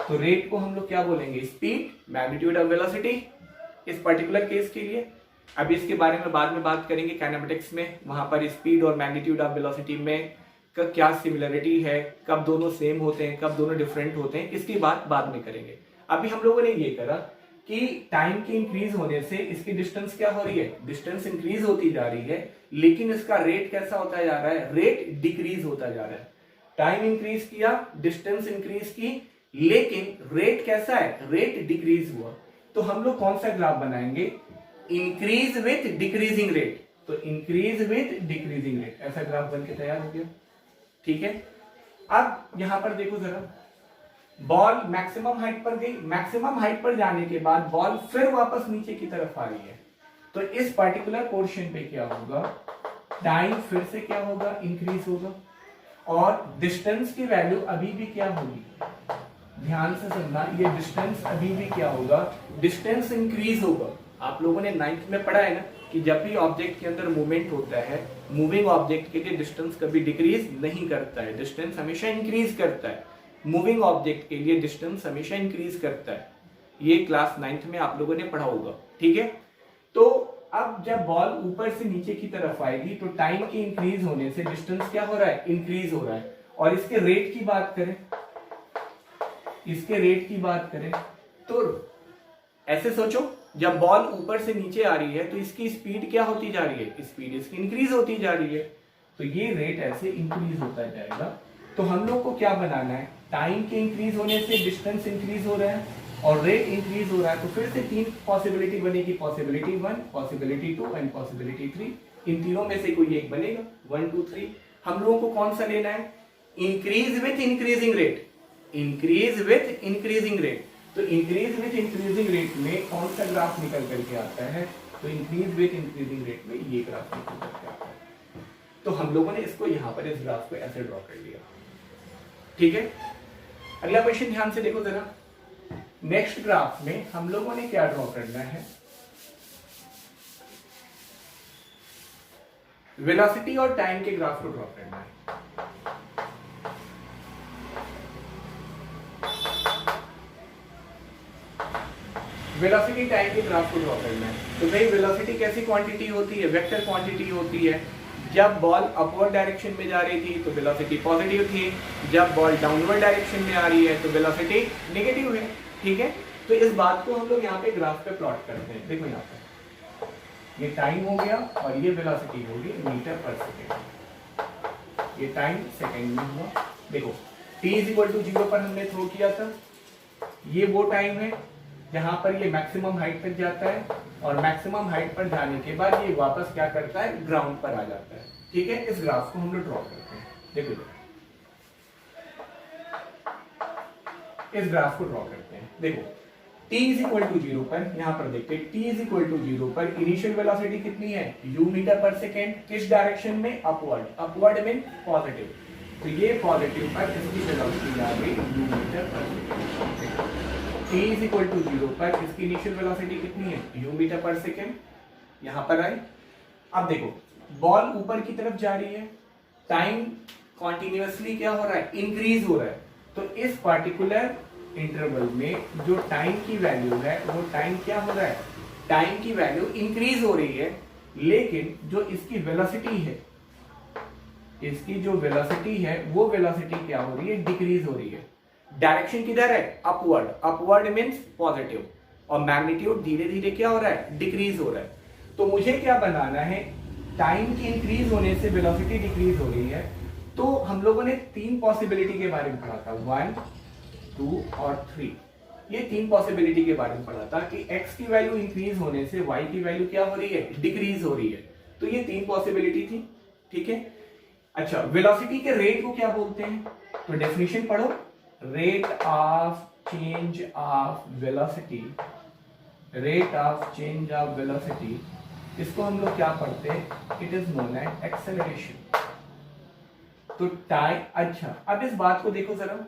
तो रेट को हम लोग क्या बोलेंगे, स्पीड, मैग्नीट्यूड ऑफ वेलोसिटी इस पर्टिकुलर केस के लिए। अब इसके बारे में बाद में बात करेंगे काइनेमेटिक्स में, वहां पर स्पीड और मैग्नीट्यूड ऑफ वेलोसिटी में का क्या सिमिलरिटी है, कब दोनों सेम होते हैं, कब दोनों डिफरेंट होते हैं, इसकी बात बाद में करेंगे। अभी हम लोगों ने ये करा कि टाइम के इंक्रीज होने से इसकी डिस्टेंस क्या हो रही है, डिस्टेंस इंक्रीज होती जा रही है, लेकिन इसका रेट कैसा होता जा रहा है, रेट डिक्रीज होता जा रहा है। टाइम इंक्रीज किया, डिस्टेंस इंक्रीज की, लेकिन रेट कैसा है, रेट डिक्रीज हुआ। तो हम लोग कौन सा ग्राफ बनाएंगे, इंक्रीज विथ डिक्रीजिंग रेट, तो इंक्रीज विथ डिक्रीजिंग रेट, ऐसा ग्राफ बन के तैयार हो गया, ठीक है। अब यहां पर देखो जरा, बॉल मैक्सिमम हाइट पर गई, मैक्सिमम हाइट पर जाने के बाद बॉल फिर वापस नीचे की तरफ आ रही है, तो इस पर्टिकुलर पोर्शन पे क्या होगा, टाइम फिर से क्या होगा, इंक्रीज होगा, और डिस्टेंस की वैल्यू अभी भी क्या होगी, ध्यान से सुनना, ये डिस्टेंस अभी भी क्या होगा, डिस्टेंस इंक्रीज होगा। आप लोगों ने 9th में पढ़ा है ना कि जब भी ऑब्जेक्ट के अंदर मूवमेंट होता है, मूविंग ऑब्जेक्ट के लिए डिस्टेंस कभी डिक्रीज नहीं करता है, डिस्टेंस हमेशा इंक्रीज करता है। मूविंग ऑब्जेक्ट के लिए डिस्टेंस हमेशा इंक्रीज करता है, ये क्लास 9th में आप लोगों ने पढ़ा होगा, ठीक है। तो अब जब बॉल ऊपर से नीचे की तरफ आएगी तो टाइम के इंक्रीज होने से डिस्टेंस क्या हो रहा है, इंक्रीज हो रहा है। और इसके रेट की बात करें, इसके रेट की बात करें तो ऐसे सोचो, जब बॉल ऊपर से नीचे आ रही है तो इसकी स्पीड क्या होती जा रही है, स्पीड इसकी इंक्रीज होती जा रही है, तो ये रेट ऐसे इंक्रीज होता जाएगा। तो हम लोग को क्या बनाना है, टाइम के इंक्रीज होने से डिस्टेंस इंक्रीज हो रहा है और रेट इंक्रीज हो रहा है, तो फिर से 3 पॉसिबिलिटी बनेगी, पॉसिबिलिटी 1, पॉसिबिलिटी 2 एंड पॉसिबिलिटी 3। इन तीनों में से कोई एक बनेगा, 1 2 3। हम लोगों को कौन सा लेना है, increase with increasing rate, increase with increasing rate. तो इंक्रीज विथ इंक्रीजिंग रेट में कौन सा ग्राफ निकल करके आता है, तो इंक्रीज विथ इंक्रीजिंग रेट में ये ग्राफ निकल करके आता है। तो हम लोगों ने इसको यहां पर इस ग्राफ को ऐसे ड्रॉ कर लिया, ठीक है। अगला क्वेश्चन ध्यान से देखो जरा, नेक्स्ट ग्राफ में हम लोगों ने क्या ड्रॉ करना है, वेलोसिटी और टाइम के ग्राफ को ड्रॉ करना है। वेलोसिटी टाइम के ग्राफ को ड्रॉ करना है। तो भाई वेलोसिटी कैसी क्वांटिटी होती है, वेक्टर क्वांटिटी होती है। जब बॉल अपवर्ड डायरेक्शन में जा रही थी तो वेलोसिटी पॉजिटिव थी, जब बॉल डाउनवर्ड डायरेक्शन में आ रही है तो वेलोसिटी नेगेटिव है, ठीक है। तो इस बात को हम लोग यहाँ पे ग्राफ पे प्लॉट करते हैं। देखो यहाँ पे ये टाइम हो गया और ये वेलोसिटी होगी मीटर पर सेकेंड, ये टाइम सेकेंड में हुआ। देखो t इज इक्वल टू 0 पर हमने थ्रो किया था, ये वो टाइम है जहां पर ये मैक्सिमम हाइट तक जाता है और मैक्सिमम हाइट पर जाने के बाद ये वापस क्या करता है, ग्राउंड पर आ जाता है, ठीक है। इस ग्राफ को हम लोग ड्रॉ करते हैं। देखो इस ग्राफ को ड्रॉ करते हैं। देखो t इज इक्वल टू 0 पर, यहां पर देखते हैं t इज इक्वल टू 0 पर इनिशियल वेलोसिटी कितनी है, u मीटर पर सेकेंड, किस डायरेक्शन में, अपवर्ड, अपवर्ड में पॉजिटिव, तो ये पॉजिटिव पर इसकी वेलोसिटी आ गई u मीटर पर second. t is equal to 0 पर इसकी इनिशियल वेलोसिटी कितनी है, u मीटर पर सेकेंड, यहां पर आई। अब देखो बॉल ऊपर की तरफ जा रही है, टाइम कॉन्टिन्यूअसली क्या हो रहा है, इंक्रीज हो रहा है। तो इस पार्टिकुलर इंटरवल में जो टाइम की वैल्यू है वो टाइम क्या हो रहा है, टाइम की वैल्यू इंक्रीज हो रही है, लेकिन जो इसकी वेलोसिटी है इसकी जो वेलोसिटी है वो वेलोसिटी क्या हो रही है, डिक्रीज हो रही है। डायरेक्शन किधर है, अपवर्ड, अपवर्ड मींस पॉजिटिव, और मैग्नीट्यूड धीरे धीरे क्या हो रहा है, डिक्रीज हो रहा है। तो मुझे क्या बनाना है, टाइम की इंक्रीज होने से वेलोसिटी डिक्रीज हो रही है। तो हम लोगों ने 3 पॉसिबिलिटी के बारे में पढ़ा था, 1, 2 और 3। ये 3 पॉसिबिलिटी के बारे में पढ़ा था कि x की वैल्यू इंक्रीज होने से y की वैल्यू क्या हो रही है, डिक्रीज हो रही है। तो ये 3 पॉसिबिलिटी थी, ठीक है। अच्छा, वेलोसिटी के रेट को क्या बोलते हैं, तो डेफिनेशन पढ़ो, rate of change of velocity, rate of change of velocity, इसको हम लोग क्या पढ़ते हैं, it is known as acceleration. तो टाइम, अच्छा अब इस बात को देखो जरा,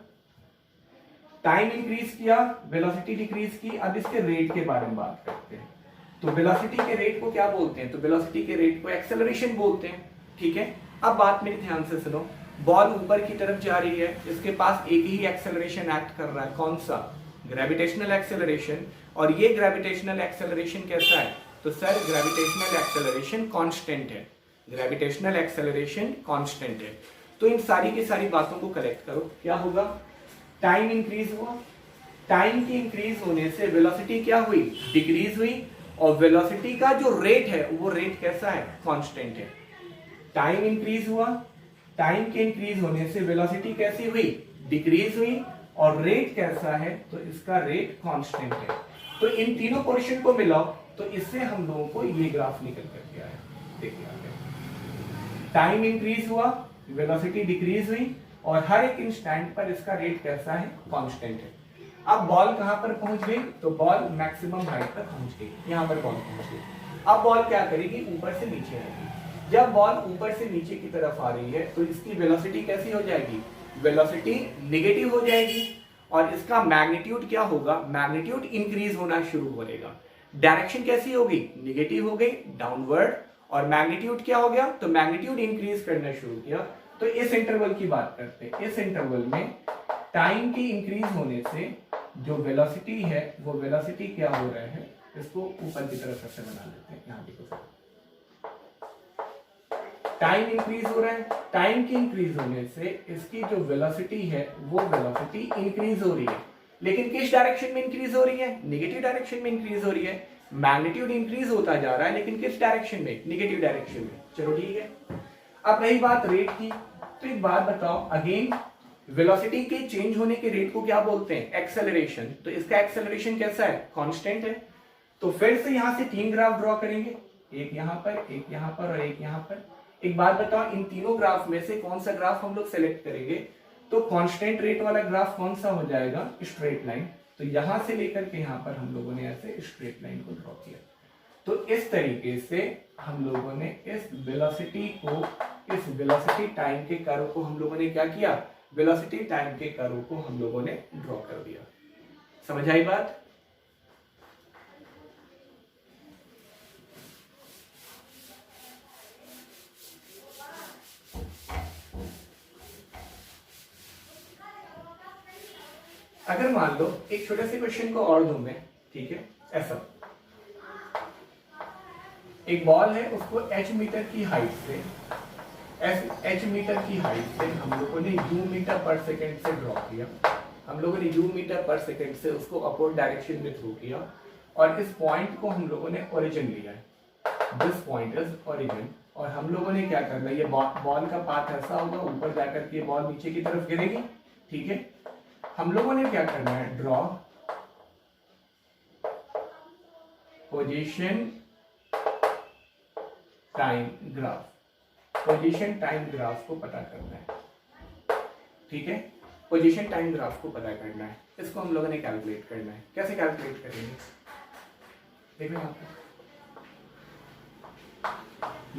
टाइम इंक्रीज किया, वेलोसिटी डिक्रीज की, अब इसके रेट के बारे में बात करते हैं। तो वेलोसिटी के रेट को क्या बोलते हैं, तो वेलोसिटी के रेट को एक्सेलरेशन बोलते हैं, ठीक है। अब बात मेरे ध्यान से सुनो, बॉल ऊपर की तरफ जा रही है, इसके पास एक ही एक्सेलरेशन एक्ट कर रहा है, कौन सा, ग्रेविटेशनल एक्सेलरेशन। और ये ग्रेविटेशनल एक्सेलरेशन कैसा है, तो सर ग्रेविटेशनल एक्सेलरेशन कांस्टेंट है, ग्रेविटेशनल एक्सेलरेशन कांस्टेंट है। तो इन सारी की सारी बातों को कलेक्ट करो, क्या होगा, टाइम इंक्रीज हुआ, टाइम की इंक्रीज होने से वेलोसिटी क्या हुई, डिक्रीज हुई, और वेलोसिटी का जो रेट है वो रेट कैसा है, कांस्टेंट है। टाइम इंक्रीज हुआ, टाइम के इंक्रीज होने से वेलोसिटी कैसी हुई, डिक्रीज हुई, और रेट कैसा है, तो इसका रेट कांस्टेंट है। तो इन तीनों पोर्शन को मिलाओ, तो इससे हम लोगों को ये ग्राफ निकल करके आया, देखिए टाइम इंक्रीज हुआ, वेलोसिटी डिक्रीज हुई, और हर एक इंस्टेंट पर इसका रेट कैसा है, कांस्टेंट है। अब बॉल कहां पर पहुंच गई, तो बॉल मैक्सिमम हाइट पर पहुंच गई, यहां पर बॉल पहुंच गई। अब बॉल क्या करेगी, ऊपर से नीचे आएगी। जब बॉल ऊपर से नीचे की तरफ आ रही है तो इसकी वेलोसिटी कैसी हो जाएगी, वेलोसिटी नेगेटिव हो जाएगी, और इसका मैग्नीट्यूड क्या होगा, मैग्नीट्यूड इंक्रीज होना शुरू हो जाएगा। डायरेक्शन कैसी होगी, नेगेटिव हो गई, डाउनवर्ड, और मैग्नीट्यूड क्या हो गया, तो मैग्नीट्यूड इंक्रीज करना शुरू किया। तो इस इंटरवल की बात करते हैं, इस इंटरवल में टाइम की इंक्रीज होने से जो वेलोसिटी है वो वेलोसिटी क्या हो रहा है, इसको ऊपर की तरफ ऐसे बना लेते हैं, यहां देखो टाइम इंक्रीज हो रहा है, टाइम की इंक्रीज होने से इसकी जो वेलोसिटी है वो वेलोसिटी इंक्रीज हो रही है, लेकिन किस डायरेक्शन में इंक्रीज हो रही है, नेगेटिव डायरेक्शन में इंक्रीज हो रही है। मैग्नीट्यूड इंक्रीज होता जा रहा है, लेकिन किस डायरेक्शन में, नेगेटिव डायरेक्शन में। चलो ठीक है। अब रही बात रेट की, तो एक बात बताओ, अगेन वेलोसिटी के चेंज होने के रेट को क्या बोलते हैं, एक्सेलरेशन। तो इसका एक्सेलरेशन कैसा है, कांस्टेंट है। तो फिर से यहां से 3 ग्राफ ड्रॉ करेंगे, एक यहां पर, एक यहां पर, और एक यहां पर। एक बात बताओ, इन तीनों ग्राफ में से कौन सा ग्राफ हम लोग सेलेक्ट करेंगे, तो कांस्टेंट रेट वाला ग्राफ कौन सा हो जाएगा, स्ट्रेट लाइन। तो यहां से लेकर के यहां पर हम लोगों ने ऐसे स्ट्रेट लाइन को ड्रॉ किया। तो इस तरीके से हम लोगों ने इस वेलोसिटी को, इस वेलोसिटी टाइम के कर्व को हम लोगों ने क्या किया, वेलोसिटी टाइम के कर्व को हम लोगों ने ड्रॉ कर दिया। समझ आई बात। अगर मान लो एक छोटे से क्वेश्चन को और दूं मैं, ठीक है, ऐसा एक बॉल है, उसको h मीटर की हाइट से, h मीटर की हाइट से हम लोगों ने u मीटर पर सेकेंड से ड्रॉ किया। हम लोगों ने u मीटर पर सेकेंड से उसको अपवर्ड डायरेक्शन में थ्रो किया, और इस पॉइंट को हम लोगों ने ओरिजिन लिया है, दिस पॉइंट इज ओरिजिन। और हम लोगों ने क्या करना है, ये बॉल का पाथ ऐसा होगा, ऊपर जाकर के बॉल नीचे की तरफ गिरेगी, ठीक है। हम लोगों ने क्या करना है, draw position time graph, position time graph को पता करना है, ठीक है। पोजीशन टाइम ग्राफ को पता करना है, इसको हम लोगों ने कैलकुलेट करना है। कैसे कैलकुलेट करेंगे, देखो यहाँ पे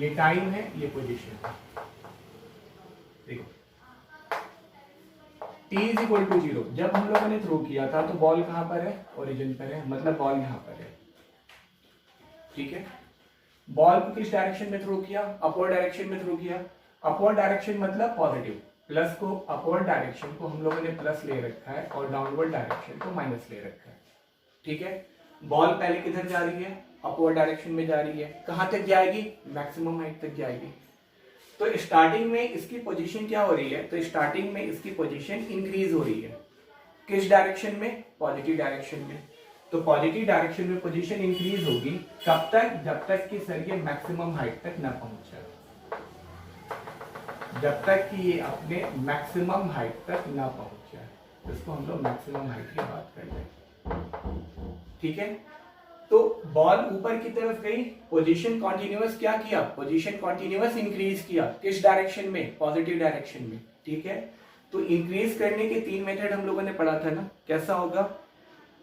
ये टाइम है, ये पोजीशन है, देखो t इज इक्वल टू 0। जब हम लोगों ने थ्रो किया था तो बॉल कहां पर है, ओरिजिन पर है, मतलब बॉल यहां पर है, ठीक है। बॉल को किस डायरेक्शन में थ्रो किया, अपवर्ड डायरेक्शन में थ्रो किया। अपवर्ड डायरेक्शन मतलब पॉजिटिव, प्लस को अपवर्ड डायरेक्शन को हम लोगों ने प्लस ले रखा है, और डाउनवर्ड डायरेक्शन को माइनस ले रखा है, ठीक है। बॉल पहले किधर जा रही है, अपवर्ड डायरेक्शन में जा रही है, कहां तक जाएगी, मैक्सिमम हाइट तक जाएगी। तो स्टार्टिंग में इसकी पोजीशन क्या हो रही है, तो स्टार्टिंग में इसकी पोजीशन इंक्रीज हो रही है, किस डायरेक्शन में, पॉजिटिव डायरेक्शन में। तो पॉजिटिव डायरेक्शन में पोजीशन इंक्रीज होगी कब तक, जब तक कि सर ये मैक्सिमम हाइट तक ना पहुंच जाए, जब तक कि ये अपने मैक्सिमम हाइट तक ना पहुंच जाए। इसको हम लोग मैक्सिमम हाइट की बात कर रहे हैं, ठीक है। तो बॉल ऊपर की तरफ गई, पोजीशन कॉन्टिन्यूअस क्या किया, पोजीशन कॉन्टिन्यूअस इंक्रीज किया, किस डायरेक्शन में, पॉजिटिव डायरेक्शन में, ठीक है। तो इंक्रीज करने के 3 मेथड हम लोगों ने पढ़ा था ना, कैसा होगा,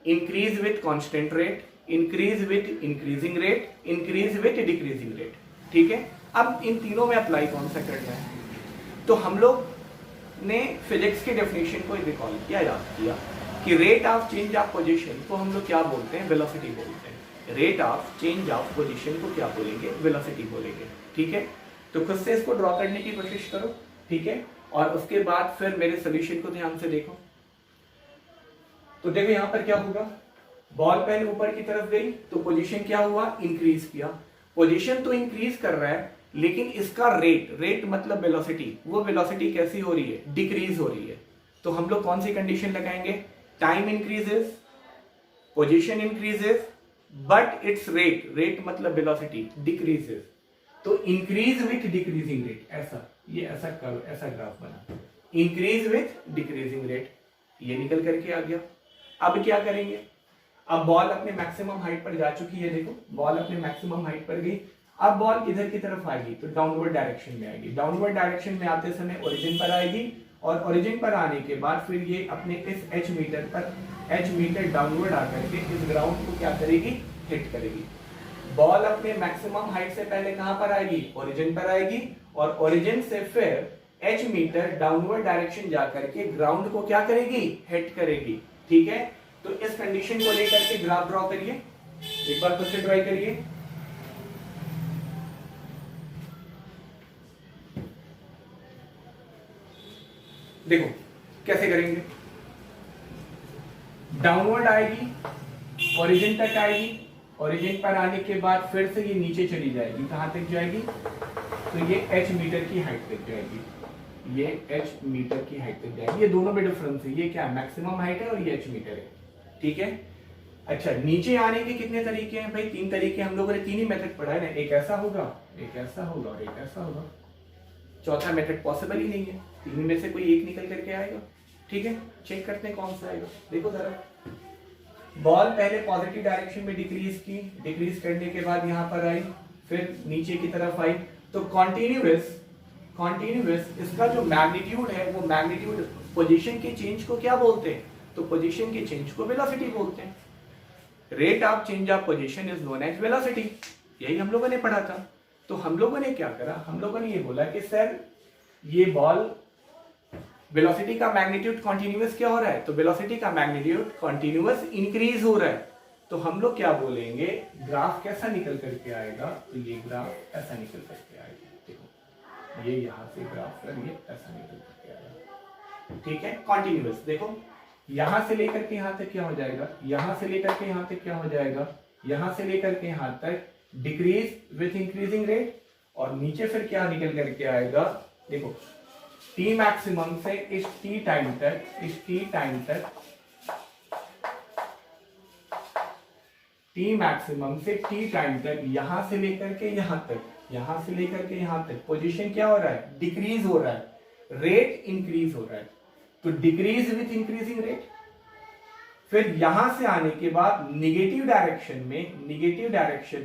increase with constant rate, increase with increasing rate, increase with decreasing rate, ठीक है। अब इन तीनों में अप्लाई कौन सा करना है, तो हम लोग ने फिजिक्स के डेफिनेशन को रिकॉल किया, याद किया कि rate of change of position को हम लोग क्या बोलते हैं, वेलोसिटी बोलते हैं। Rate of change of position को क्या बोलेंगे, वेलोसिटी बोलेंगे, ठीक है। तो खुद से इसको ड्रॉ करने की कोशिश करो, ठीक है, और उसके बाद फिर मेरे सोल्यूशन को ध्यान से देखो। तो देखो यहां पर क्या होगा, बॉल पहले ऊपर की तरफ गई तो पोजीशन क्या हुआ, इंक्रीज किया। पोजीशन तो इंक्रीज कर रहा है, लेकिन इसका रेट मतलब वेलोसिटी, वो वेलोसिटी कैसी हो रही है, डिक्रीज हो रही है। तो हम लोग कौन सी कंडीशन लगाएंगे, time increases, position increases, but it's rate मतलब वेलोसिटी डिक्रीजेस। तो इंक्रीज विथ डिक्रीजिंग रेट, ऐसा ये ऐसा करो, ऐसा ग्राफ बना, इंक्रीज विथ डिक्रीजिंग रेट, ये निकल करके आ गया। अब क्या करेंगे, अब बॉल अपने मैक्सिमम हाइट पर जा चुकी है, देखो बॉल अपने मैक्सिमम हाइट पर गई। अब बॉल किधर की तरफ आएगी, तो डाउनवर्ड डायरेक्शन में आएगी। डाउनवर्ड डायरेक्शन में आते समय ओरिजिन पर आएगी, और ओरिजिन पर आने के बाद फिर ये अपने इस h मीटर डाउनवर्ड आकर के इस ग्राउंड को क्या करेगी, हिट करेगी। बॉल अपने मैक्सिमम हाइट से पहले कहां पर आएगी, ओरिजिन पर आएगी, और ओरिजिन से फिर h मीटर डाउनवर्ड डायरेक्शन जाकर के ग्राउंड को क्या करेगी, हिट करेगी, ठीक है। तो इस कंडीशन को लेकर के ग्राफ ड्रॉ करिए, एक बार खुद से ड्रॉ करिए। देखो कैसे करेंगे, डाउनवर्ड आएगी, ओरिजिन तक आएगी, ओरिजिन पर आने के बाद फिर से ये नीचे चली जाएगी, कहां तक जाएगी, तो ये h मीटर की हाइट तक जाएगी, ये h मीटर की हाइट तक जाएगी। ये दोनों में डिफरेंस है, ये क्या है, मैक्सिमम हाइट है और ये h मीटर है, ठीक है। अच्छा, नीचे आने के कितने तरीके हैं भाई, 3 तरीके, हम लोगों ने 3 ही मेथड पढ़ा है ना, एक ऐसा होगा, एक ऐसा होगा और एक ऐसा होगा। चौथा मेथड पॉसिबल ही नहीं है, 3 में से कोई एक निकल करके आएगा, ठीक है। चेक करते हैं कौन सा आएगा, देखो जरा। बॉल पहले पॉजिटिव डायरेक्शन में डिक्रीज की, डिक्रीज करने के बाद यहां पर आई, फिर नीचे की तरफ आई, तो कॉन्टिन्यूअस इसका जो मैग्नीट्यूड है, वो मैग्नीट्यूड पोजीशन के चेंज को क्या बोलते हैं, तो पोजीशन के चेंज को वेलोसिटी बोलते हैं। Rate of change of position is known as velocity, यही हम लोगों ने पढ़ा था। तो हम लोगों ने क्या करा, हम लोगों ने ये बोला कि सर ये बॉल वेलोसिटी का मैग्नीट्यूड कॉन्टिन्यूअस क्या हो रहा है, तो वेलोसिटी का मैग्नीट्यूड कॉन्टिन्यूअस इंक्रीज हो रहा है। तो हम लोग क्या बोलेंगे, ग्राफ कैसा निकल करके आएगा, तो ये ग्राफ ऐसा निकल करके आएगा, देखो ये यहां से ग्राफ पर ये ऐसा निकल करके आएगा, ठीक है। कॉन्टिन्यूअस देखो, यहां से लेकर के यहां तक क्या हो जाएगा, यहां से लेकर के यहां तक क्या हो जाएगा, यहां से लेकर के यहां तक डिक्रीज विथ इंक्रीजिंग रेट, और नीचे फिर क्या निकल करके आएगा, देखो टी मैक्सिमम से इस टी टाइम तक, टी मैक्सिमम से टी टाइम तक, यहां से लेकर के यहां तक, यहां से लेकर के यहां तक पोजीशन क्या हो रहा है, डिक्रीज हो रहा है, रेट इंक्रीज हो रहा है, तो डिक्रीज विथ इंक्रीजिंग रेट। फिर यहां से आने के बाद निगेटिव डायरेक्शन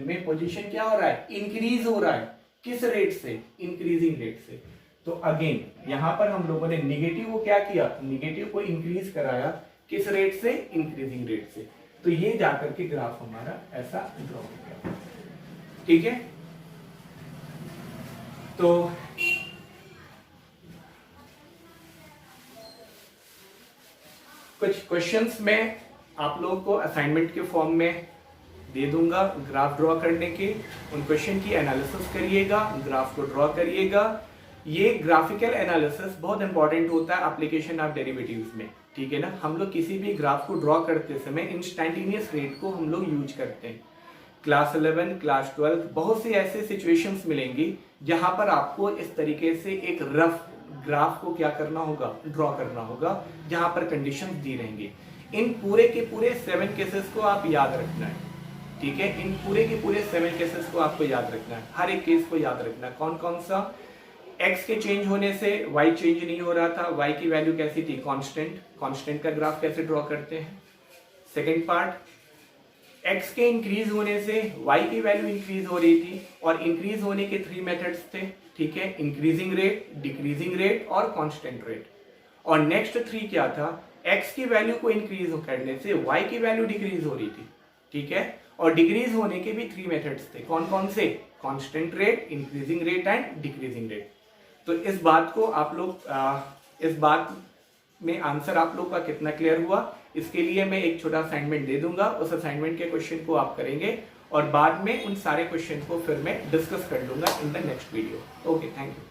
में पोजीशन क्या हो रहा है, इंक्रीज हो रहा है, किस रेट से, इंक्रीजिंग रेट से। तो अगेन यहां पर हम लोगों ने निगेटिव को क्या किया, निगेटिव को इंक्रीज कराया, किस रेट से, इंक्रीजिंग रेट से। तो ये जाकर के ग्राफ हमारा ऐसा ड्रॉ हो गया, ठीक है। तो कुछ क्वेश्चंस में आप लोगों को असाइनमेंट के फॉर्म में दे दूंगा ग्राफ ड्रॉ करने के, उन क्वेश्चन की एनालिसिस करिएगा, ग्राफ को ड्रॉ करिएगा। ये ग्राफिकल एनालिसिस बहुत इंपॉर्टेंट होता है एप्लीकेशन ऑफ डेरिवेटिव्स में, ठीक है ना। हम लोग किसी भी ग्राफ को ड्रॉ करते समय इंस्टैंटेनियस रेट को हम लोग यूज करते हैं। क्लास 11, क्लास 12 बहुत सी ऐसे सिचुएशंस मिलेंगी जहां पर आपको इस तरीके से एक रफ ग्राफ को क्या करना होगा, ड्रॉ करना होगा, जहां पर कंडीशंस दी रहेंगी। इन पूरे के पूरे 7 केसेस को आप याद रखना है, ठीक है। इन पूरे के पूरे 7 केसेस को आपको याद रखना है, हर एक केस को याद रखना है। कौन कौन सा? x के चेंज होने से y चेंज नहीं हो रहा था, y की वैल्यू कैसी थी, कांस्टेंट। कांस्टेंट का ग्राफ कैसे ड्रॉ करते हैं? सेकंड पार्ट, x के इंक्रीज होने से y की वैल्यू इंक्रीज हो रही थी और इंक्रीज होने के 3 मेथड्स थे, ठीक है, इंक्रीजिंग रेट, डिक्रीजिंग रेट और कांस्टेंट रेट। और नेक्स्ट 3 क्या था, x की वैल्यू को इंक्रीज करने से y की वैल्यू डिक्रीज हो रही थी, ठीक है, और डिक्रीज होने के भी 3 मेथड्स थे। कौन कौन से? Constant rate, increasing rate and decreasing rate. तो इस बात को आप लोग इस बात में आंसर आप लोग का कितना क्लियर हुआ, इसके लिए मैं एक छोटा असाइनमेंट दे दूंगा। उस असाइनमेंट के क्वेश्चन को आप करेंगे और बाद में उन सारे क्वेश्चन को फिर मैं डिस्कस कर लूंगा in the next video. Okay, thank you.